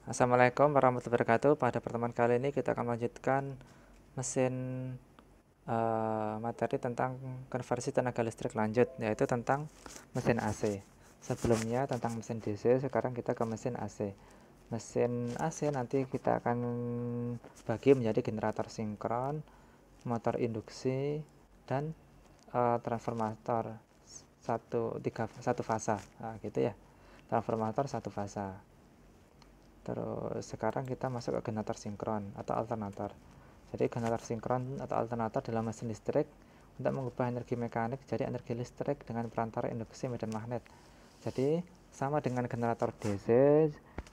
Assalamualaikum warahmatullahi wabarakatuh. Pada pertemuan kali ini kita akan melanjutkan mesin materi tentang konversi tenaga listrik lanjut, yaitu tentang mesin AC. Sebelumnya tentang mesin DC, sekarang kita ke mesin AC. Mesin AC nanti kita akan bagi menjadi generator sinkron, motor induksi, dan transformator satu fasa. Nah, gitu ya. Transformator satu fasa. Terus sekarang kita masuk ke generator sinkron atau alternator. Jadi generator sinkron atau alternator dalam mesin listrik untuk mengubah energi mekanik jadi energi listrik dengan perantara induksi medan magnet. Jadi sama dengan generator DC,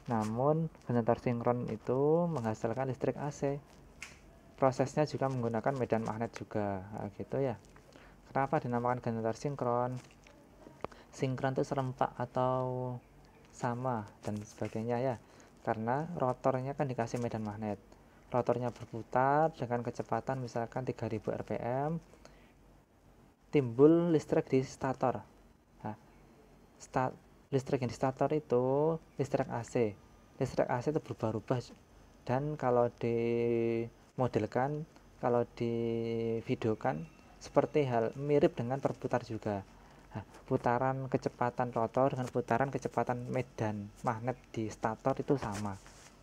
namun generator sinkron itu menghasilkan listrik AC. Prosesnya juga menggunakan medan magnet juga, nah, gitu ya. Kenapa dinamakan generator sinkron? Sinkron itu serempak atau sama dan sebagainya ya, karena rotornya kan dikasih medan magnet. Rotornya berputar dengan kecepatan misalkan 3000 rpm, timbul listrik di stator. Nah, listrik yang di stator itu listrik AC. Listrik AC itu berubah-ubah, dan kalau dimodelkan, kalau divideokan seperti hal mirip dengan perputar juga. Nah, putaran kecepatan rotor dengan putaran kecepatan medan magnet di stator itu sama.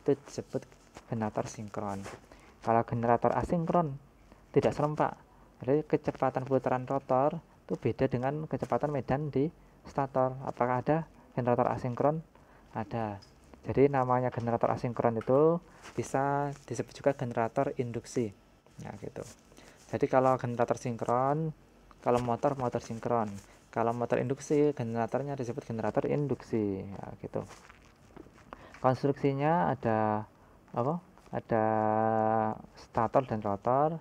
Itu disebut generator sinkron. Kalau generator asinkron tidak serempak. Jadi kecepatan putaran rotor itu beda dengan kecepatan medan di stator. Apakah ada generator asinkron? Ada. Jadi namanya generator asinkron itu bisa disebut juga generator induksi. Nah, gitu. Jadi kalau generator sinkron, kalau motor sinkron. Kalau motor induksi, generatornya disebut generator induksi. Ya, gitu. Konstruksinya ada apa? Ada stator dan rotor,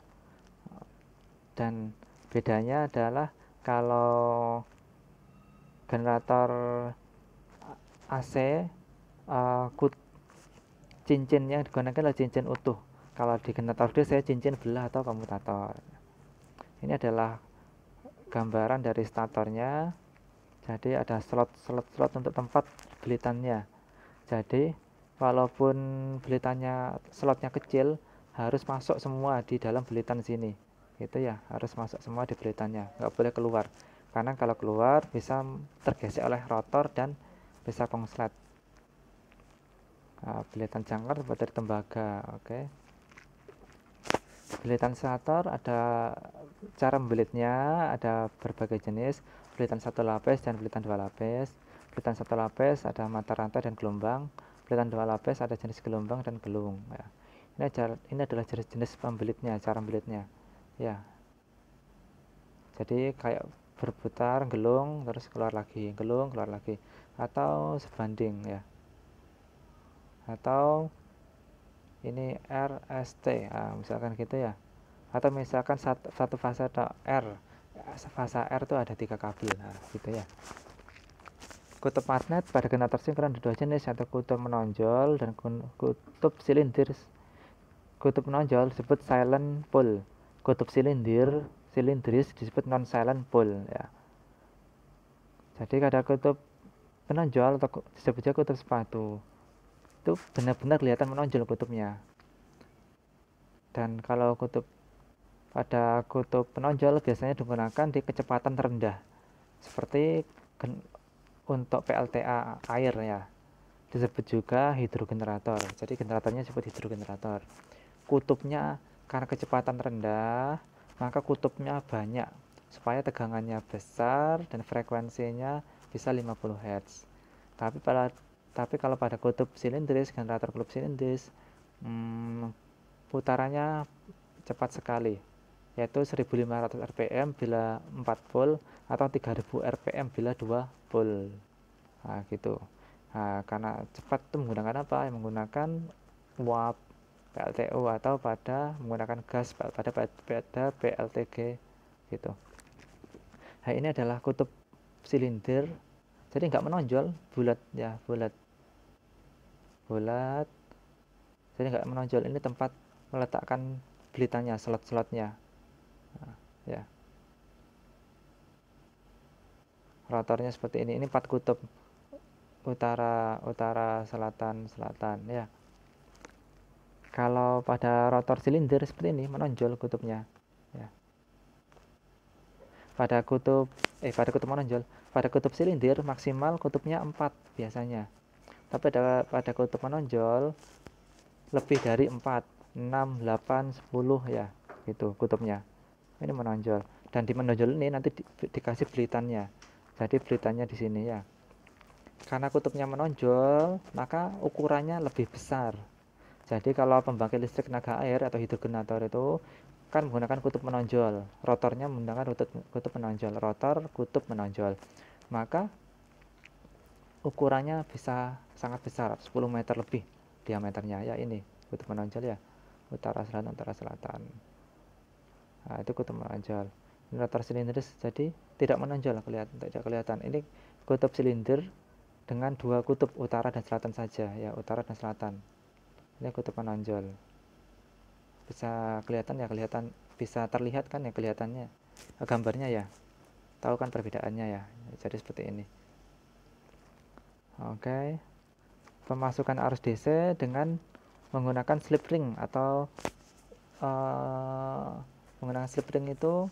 dan bedanya adalah kalau generator AC cincin yang digunakan adalah cincin utuh. Kalau di generator DC cincin belah atau komutator. Ini adalah gambaran dari statornya. Jadi ada slot untuk tempat belitannya. Jadi walaupun belitannya slotnya kecil, harus masuk semua di dalam belitan sini, gitu ya, harus masuk semua di belitannya, nggak boleh keluar, karena kalau keluar bisa tergesek oleh rotor dan bisa konslet. Nah, belitan jangkar terbuat dari tembaga. Oke. Belitan stator ada cara membelitnya, ada berbagai jenis, belitan satu lapis dan belitan dua lapis. Belitan satu lapis ada mata rantai dan gelombang, belitan dua lapis ada jenis gelombang dan gelung ya. Ini adalah jenis-jenis pembelitnya, cara membelitnya ya. Jadi kayak berputar, gelung, terus keluar lagi, gelung, keluar lagi, atau sebanding ya, atau ini RST, nah, misalkan gitu ya. Atau misalkan satu fase atau R, fase R itu ada 3 kabel, nah, gitu ya. Kutub magnet pada generator sinkron ada dua jenis, yaitu kutub menonjol dan kutub silindir. Kutub menonjol disebut silent pole, kutub silindris disebut non silent pole ya. Jadi ada kutub menonjol atau disebut juga kutub sepatu, itu benar-benar kelihatan menonjol kutubnya. Dan kalau pada kutub penonjol biasanya digunakan di kecepatan rendah, seperti untuk PLTA air ya, disebut juga hidrogenerator. Jadi generatornya disebut hidrogenerator. Kutubnya karena kecepatan rendah, maka kutubnya banyak supaya tegangannya besar dan frekuensinya bisa 50 Hz. Tapi kalau pada kutub silindris, generator kutub silindris, putarannya cepat sekali, yaitu 1500 rpm bila 4 volt atau 3000 rpm bila 2 volt. Nah, gitu. Nah, karena cepat itu menggunakan apa? Menggunakan uap PLTU atau pada menggunakan gas pada PLTG gitu. Nah, ini adalah kutub silinder. Jadi nggak menonjol, bulat ya, bulat. Bulat. Jadi nggak menonjol, ini tempat meletakkan belitannya, slot-slotnya. Nah, ya. Rotornya seperti ini 4 kutub. utara, selatan, selatan ya. Kalau pada rotor silinder seperti ini menonjol kutubnya ya. Pada kutub menonjol, pada kutub silinder maksimal kutubnya 4 biasanya. Tapi pada kutub menonjol lebih dari 4, 6, 8, 10 ya, gitu kutubnya. Ini menonjol. Dan di menonjol ini nanti dikasih belitannya. Jadi belitannya di sini ya. Karena kutubnya menonjol, maka ukurannya lebih besar. Jadi kalau pembangkit listrik tenaga air atau hidrogenerator itu kan menggunakan kutub menonjol. Rotornya menggunakan kutub menonjol. Rotor kutub menonjol. Maka ukurannya bisa sangat besar, 10 meter lebih diameternya ya. Ini kutub menonjol ya, utara selatan. Nah, itu kutub menonjol. Ini rotor silindris jadi tidak menonjol, tidak kelihatan. Ini kutub silinder dengan 2 kutub, utara dan selatan saja ya, utara dan selatan. Ini kutub menonjol. Bisa kelihatan ya, bisa terlihat kan ya kelihatannya gambarnya ya. Tahu kan perbedaannya ya. Jadi seperti ini. Oke. Pemasukan arus DC dengan menggunakan slip ring atau menggunakan slip ring itu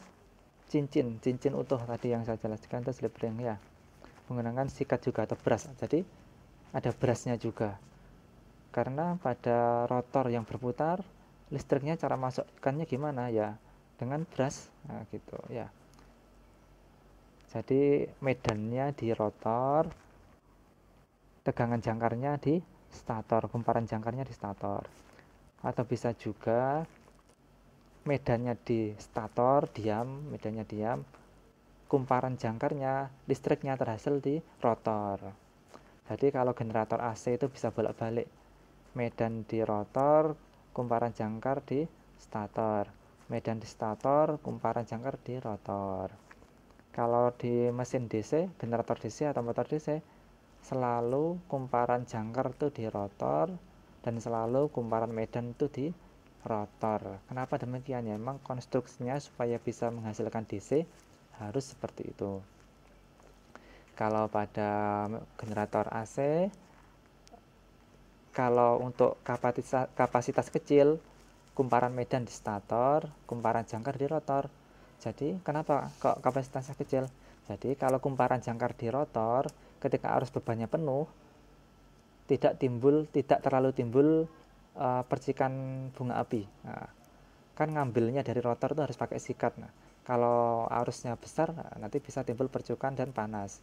cincin utuh tadi yang saya jelaskan itu slip ring ya. Menggunakan sikat juga atau brush. Jadi ada brushnya juga. Karena pada rotor yang berputar, listriknya cara masukkannya gimana ya? Dengan brush, nah gitu ya. Jadi medannya di rotor, tegangan jangkarnya di stator, kumparan jangkarnya di stator. Atau bisa juga medannya di stator, medannya diam, kumparan jangkarnya, listriknya terhasil di rotor. Jadi kalau generator AC itu bisa bolak-balik, medan di rotor, kumparan jangkar di stator, medan di stator, kumparan jangkar di rotor. Kalau di mesin DC, generator DC atau motor DC, selalu kumparan jangkar itu di rotor dan selalu kumparan medan itu di rotor. Kenapa demikian ya? Memang konstruksinya supaya bisa menghasilkan DC harus seperti itu. Kalau pada generator AC, kalau untuk kapasitas kecil, kumparan medan di stator, kumparan jangkar di rotor. Jadi kenapa kok kapasitasnya kecil? Jadi kalau kumparan jangkar di rotor, ketika arus bebannya penuh, tidak terlalu timbul percikan bunga api. Nah, kan ngambilnya dari rotor itu harus pakai sikat. Nah, kalau arusnya besar, nanti bisa timbul percikan dan panas.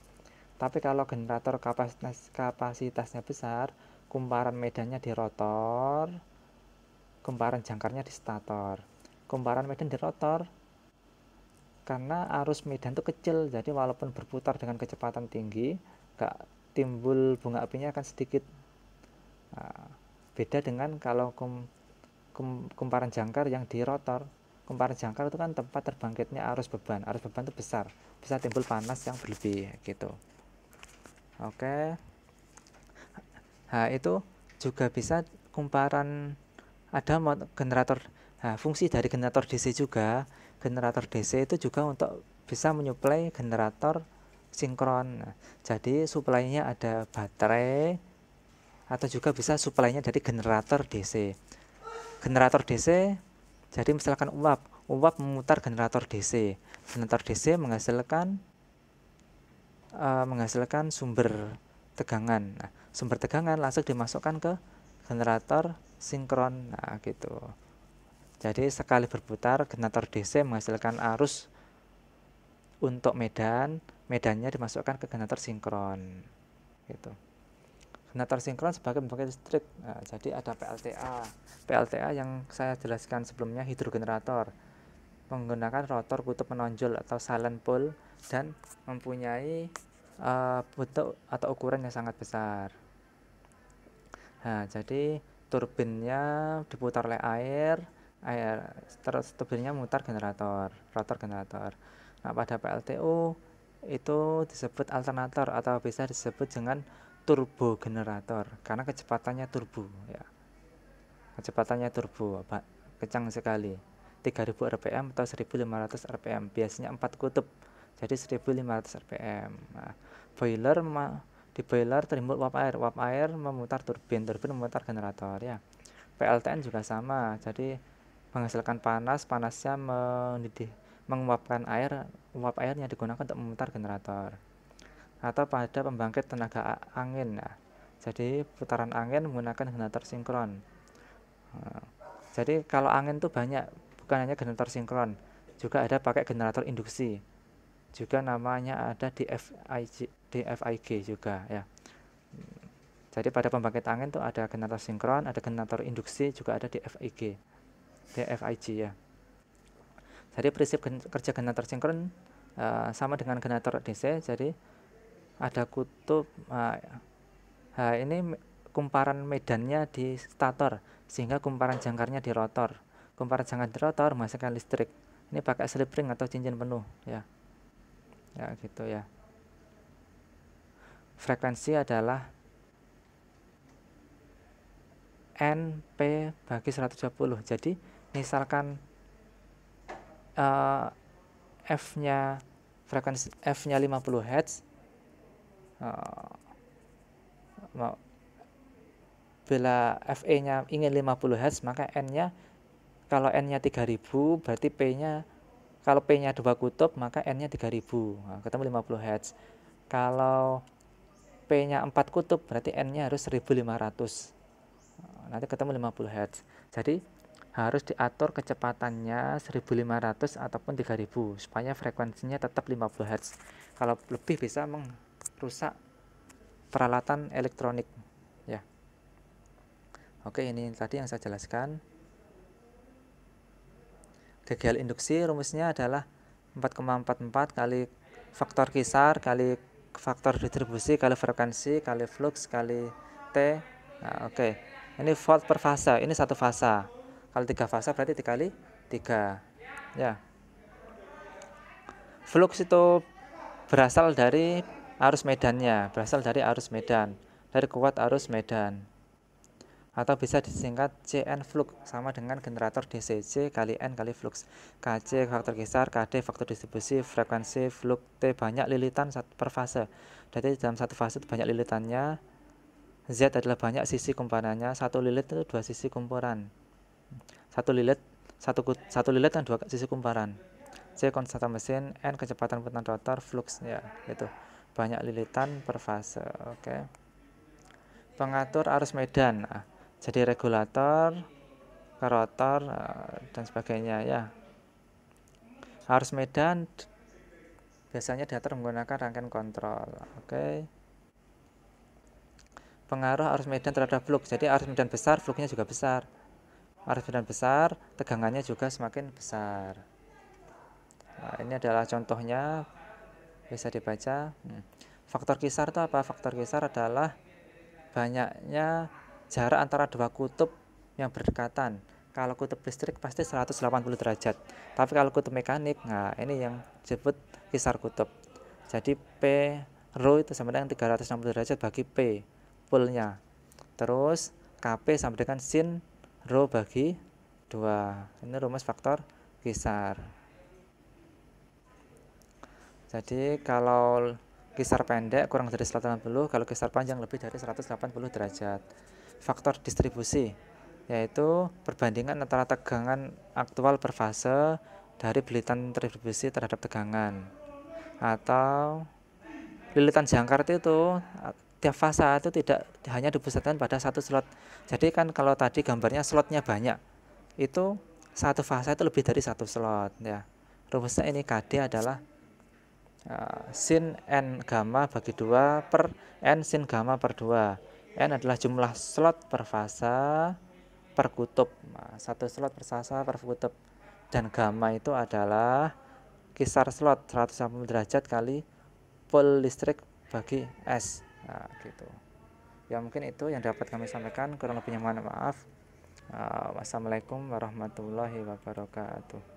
Tapi kalau generator kapasitasnya besar, kumparan medannya di rotor, kumparan jangkarnya di stator. Kumparan medan di rotor, karena arus medan itu kecil, jadi walaupun berputar dengan kecepatan tinggi, gak timbul bunga apinya akan sedikit. Nah, beda dengan kalau kumparan jangkar yang di rotor. Kumparan jangkar itu kan tempat terbangkitnya arus beban itu besar, bisa timbul panas yang berlebih gitu. Oke. Nah, itu juga bisa kumparan ada generator. Nah, fungsi dari generator DC juga, generator DC itu juga untuk bisa menyuplai generator sinkron. Nah, jadi suplainya ada baterai atau juga bisa suplainya dari generator DC. Generator DC, jadi misalkan uap memutar generator DC. Generator DC menghasilkan sumber tegangan. Nah, sumber tegangan langsung dimasukkan ke generator sinkron. Nah, gitu. Jadi sekali berputar generator DC menghasilkan arus untuk medannya dimasukkan ke generator sinkron. Gitu. Generator sinkron sebagai pembangkit listrik. Nah, jadi ada PLTA yang saya jelaskan sebelumnya, hidrogenerator menggunakan rotor kutub menonjol atau silent pole dan mempunyai bentuk atau ukuran yang sangat besar. Nah, jadi turbinnya diputar oleh air, terus turbinnya memutar rotor generator. Nah, pada PLTU itu disebut alternator atau bisa disebut dengan turbo generator karena kecepatannya turbo ya. Kecepatannya turbo, kencang sekali. 3000 rpm atau 1500 rpm. Biasanya 4 kutub. Jadi 1500 rpm. Nah, Di boiler timbul uap air memutar turbin memutar generator ya. PLTN juga sama, jadi menghasilkan panasnya menguapkan air, uap airnya digunakan untuk memutar generator. Atau pada pembangkit tenaga angin ya. Jadi putaran angin menggunakan generator sinkron. Jadi kalau angin tuh banyak, bukan hanya generator sinkron, juga ada pakai generator induksi. Juga namanya ada DFIG juga ya. Jadi pada pembangkit angin tuh ada generator sinkron, ada generator induksi, juga ada DFIG ya. Jadi prinsip kerja generator sinkron sama dengan generator DC. Jadi ada kutub, ini kumparan medannya di stator, sehingga kumparan jangkarnya di rotor. Kumparan jangkar di rotor menghasilkan listrik. Ini pakai slip ring atau cincin penuh ya. Ya gitu ya. Frekuensi adalah NP bagi 120. Jadi misalkan F-nya frekuensi F-nya 50 Hz, bila FE-nya ingin 50 Hz, maka N-nya, kalau N-nya 3000 berarti P-nya, kalau P-nya 2 kutub maka N-nya 3000, ketemu 50 Hz. Kalau P-nya 4 kutub berarti N-nya harus 1500, nanti ketemu 50 Hz. Jadi harus diatur kecepatannya 1500 ataupun 3000 supaya frekuensinya tetap 50 Hz. Kalau lebih bisa merusak peralatan elektronik ya. Oke, ini tadi yang saya jelaskan. GGL induksi rumusnya adalah 4,44 kali faktor kisar kali faktor distribusi kali frekuensi kali flux kali T. Nah, oke. Ini volt per fase, ini satu fase. Kalau 3 fase berarti dikali 3 ya. Flux itu berasal dari arus medannya, dari kuat arus medan, atau bisa disingkat Cn flux, sama dengan generator DC. C kali N kali flux, Kc faktor kisar, Kd faktor distribusi, frekuensi, flux, T banyak lilitan per fase. Jadi dalam satu fase itu banyak lilitannya. Z adalah banyak sisi kumparannya. Satu lilit itu 2 sisi kumpuran. Satu lilit dan 2 sisi kumparan. C konstanta mesin, N kecepatan putaran rotor, flux ya, itu banyak lilitan per fase. Oke. Pengatur arus medan. Jadi regulator ke rotor dan sebagainya ya. Arus medan biasanya diatur menggunakan rangkaian kontrol. Oke. Pengaruh arus medan terhadap flux. Jadi arus medan besar, fluxnya juga besar. Arus medan besar, tegangannya juga semakin besar. Nah, ini adalah contohnya, bisa dibaca. Faktor kisar itu apa? Faktor kisar adalah banyaknya jarak antara dua kutub yang berdekatan. Kalau kutub listrik pasti 180 derajat. Tapi kalau kutub mekanik, nah ini yang disebut kisar kutub. Jadi P rho itu sama dengan 360 derajat bagi P, pulnya. Terus Kp sama dengan sin rho bagi 2. Ini rumus faktor kisar. Jadi kalau kisar pendek kurang dari 180, kalau kisar panjang lebih dari 180 derajat. Faktor distribusi yaitu perbandingan antara tegangan aktual per fase dari lilitan distribusi terhadap tegangan. Atau lilitan jangkar itu tiap fase itu tidak hanya dipusatkan pada satu slot. Jadi kan kalau tadi gambarnya slotnya banyak, itu satu fase itu lebih dari satu slot ya. Rumusnya ini KD adalah sin N gamma bagi 2 per N sin gamma per 2. N adalah jumlah slot per fase per kutub. Satu slot per fase per kutub. Dan gamma itu adalah kisar slot 180 derajat kali pul listrik bagi S. Nah, gitu. Ya mungkin itu yang dapat kami sampaikan, kurang lebihnya mohon maaf. Wassalamualaikum warahmatullahi wabarakatuh.